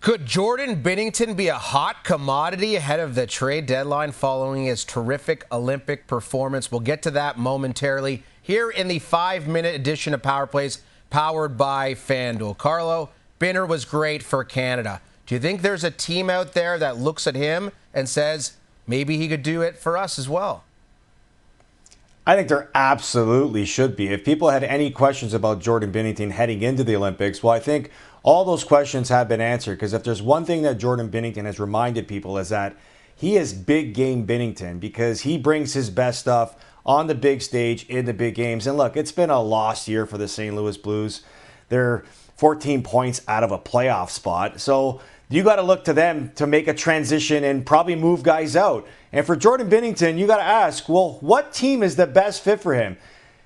Could Jordan Binnington be a hot commodity ahead of the trade deadline following his terrific Olympic performance? We'll get to that momentarily here in the 5-minute edition of Power Plays powered by FanDuel. Carlo, Binner was great for Canada. Do you think there's a team out there that looks at him and says maybe he could do it for us as well? I think there absolutely should be. If people had any questions about Jordan Binnington heading into the Olympics, well, I think all those questions have been answered, because if there's one thing that Jordan Binnington has reminded people is that he is big game Binnington, because he brings his best stuff on the big stage in the big games. And look, it's been a lost year for the St. Louis Blues. They're 14 points out of a playoff spot. So you got to look to them to make a transition and probably move guys out. And for Jordan Binnington, you got to ask, well, what team is the best fit for him?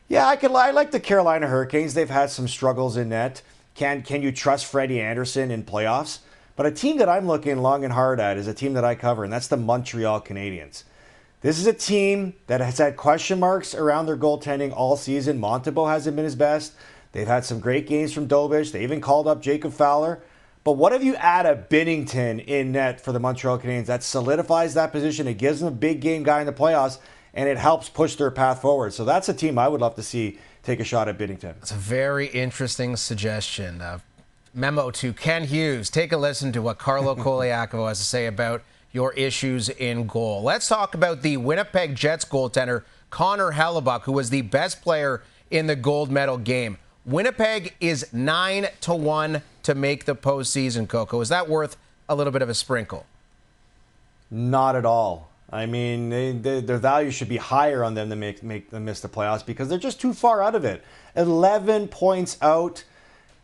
Yeah, I like the Carolina Hurricanes. They've had some struggles in net. Can you trust Freddie Anderson in playoffs? But a team that I'm looking long and hard at is a team that I cover, and that's the Montreal Canadiens. This is a team that has had question marks around their goaltending all season. Montembeault hasn't been his best. They've had some great games from Dobich. They even called up Jacob Fowler. But what if you add a Binnington in net for the Montreal Canadiens? That solidifies that position. It gives them a big game guy in the playoffs, and it helps push their path forward. So that's a team I would love to see take a shot at Binnington. It's a very interesting suggestion. Memo to Kent Hughes. Take a listen to what Carlo Colaiacovo has to say about your issues in goal. Let's talk about the Winnipeg Jets goaltender, Connor Hellebuyck, who was the best player in the gold medal game. Winnipeg is 9-1 to make the postseason, Coco. Is that worth a little bit of a sprinkle? Not at all. I mean, their value should be higher on them to make them miss the playoffs, because they're just too far out of it. 11 points out.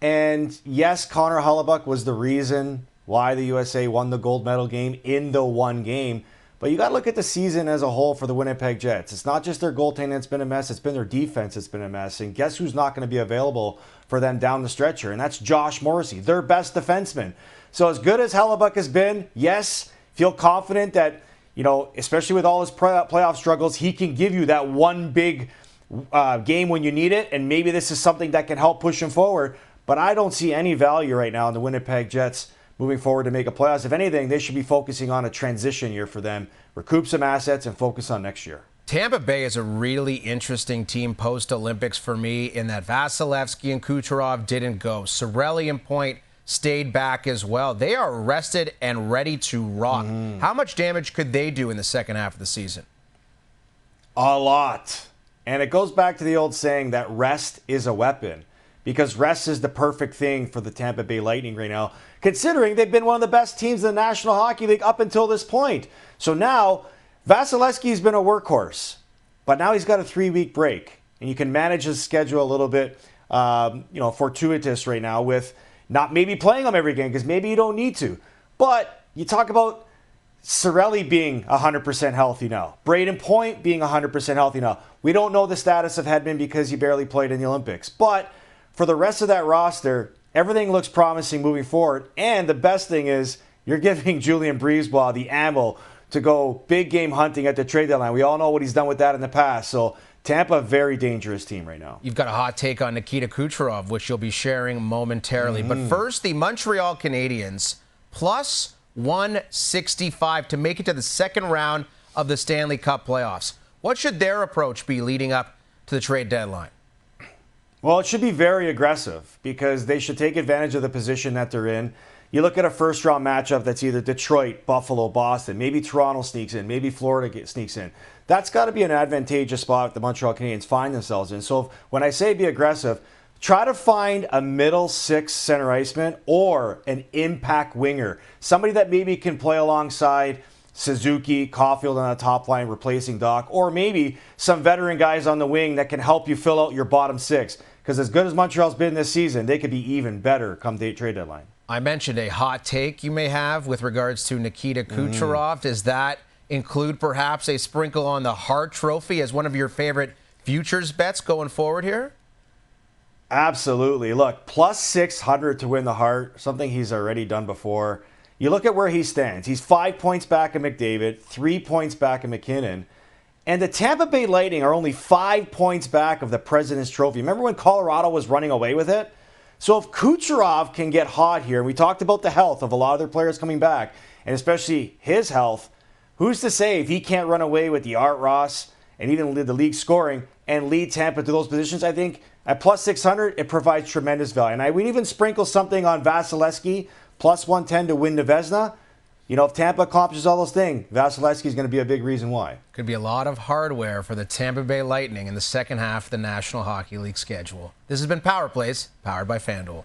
And yes, Connor Hellebuyck was the reason why the USA won the gold medal game in the one game. But you got to look at the season as a whole for the Winnipeg Jets. It's not just their goaltending that's been a mess. It's been their defense that's been a mess. And guess who's not going to be available for them down the stretcher? And that's Josh Morrissey, their best defenseman. So as good as Hellebuyck has been, yes, feel confident that, especially with all his playoff struggles, he can give you that one big game when you need it. And maybe this is something that can help push him forward. But I don't see any value right now in the Winnipeg Jets moving forward to make a playoffs. If anything, they should be focusing on a transition year for them, recoup some assets, and focus on next year. Tampa Bay is a really interesting team post-Olympics for me, in that Vasilevsky and Kucherov didn't go. Cirelli and Point stayed back as well. They are rested and ready to rock. How much damage could they do in the second half of the season? A lot. And it goes back to the old saying that rest is a weapon, because rest is the perfect thing for the Tampa Bay Lightning right now, considering they've been one of the best teams in the National Hockey League up until this point. So now, Vasilevsky's been a workhorse, but now he's got a 3-week break, and you can manage his schedule a little bit, fortuitous right now with not maybe playing him every game, because maybe you don't need to. But you talk about Cirelli being 100% healthy now, Braden Point being 100% healthy now. We don't know the status of Hedman because he barely played in the Olympics, but for the rest of that roster, everything looks promising moving forward. And the best thing is you're giving Julien Brisebois the ammo to go big game hunting at the trade deadline. We all know what he's done with that in the past. So Tampa, very dangerous team right now. You've got a hot take on Nikita Kucherov, which you'll be sharing momentarily. But first, the Montreal Canadiens plus 165 to make it to the second round of the Stanley Cup playoffs. What should their approach be leading up to the trade deadline? Well, it should be very aggressive, because they should take advantage of the position that they're in. You look at a first-round matchup that's either Detroit, Buffalo, Boston. Maybe Toronto sneaks in. Maybe Florida sneaks in. That's got to be an advantageous spot the Montreal Canadiens find themselves in. So when I say be aggressive, try to find a middle six center iceman or an impact winger. Somebody that maybe can play alongside Suzuki, Caulfield on the top line replacing Doc, or maybe some veteran guys on the wing that can help you fill out your bottom six. Because as good as Montreal's been this season, they could be even better come trade deadline. I mentioned a hot take you may have with regards to Nikita Kucherov. Does that include perhaps a sprinkle on the Hart Trophy as one of your favorite futures bets going forward here? Absolutely. Look, plus 600 to win the Hart, something he's already done before. You look at where he stands. He's 5 points back of McDavid, 3 points back of McKinnon. And the Tampa Bay Lightning are only 5 points back of the President's Trophy. Remember when Colorado was running away with it? So if Kucherov can get hot here, and we talked about the health of a lot of their players coming back, and especially his health, who's to say if he can't run away with the Art Ross and even lead the league scoring and lead Tampa to those positions? I think at plus 600, it provides tremendous value. And we'd even sprinkle something on Vasilevsky, plus 110 to win the Vezina. You know, if Tampa accomplishes all those things, Vasilevsky is going to be a big reason why. Could be a lot of hardware for the Tampa Bay Lightning in the second half of the National Hockey League schedule. This has been Power Plays, powered by FanDuel.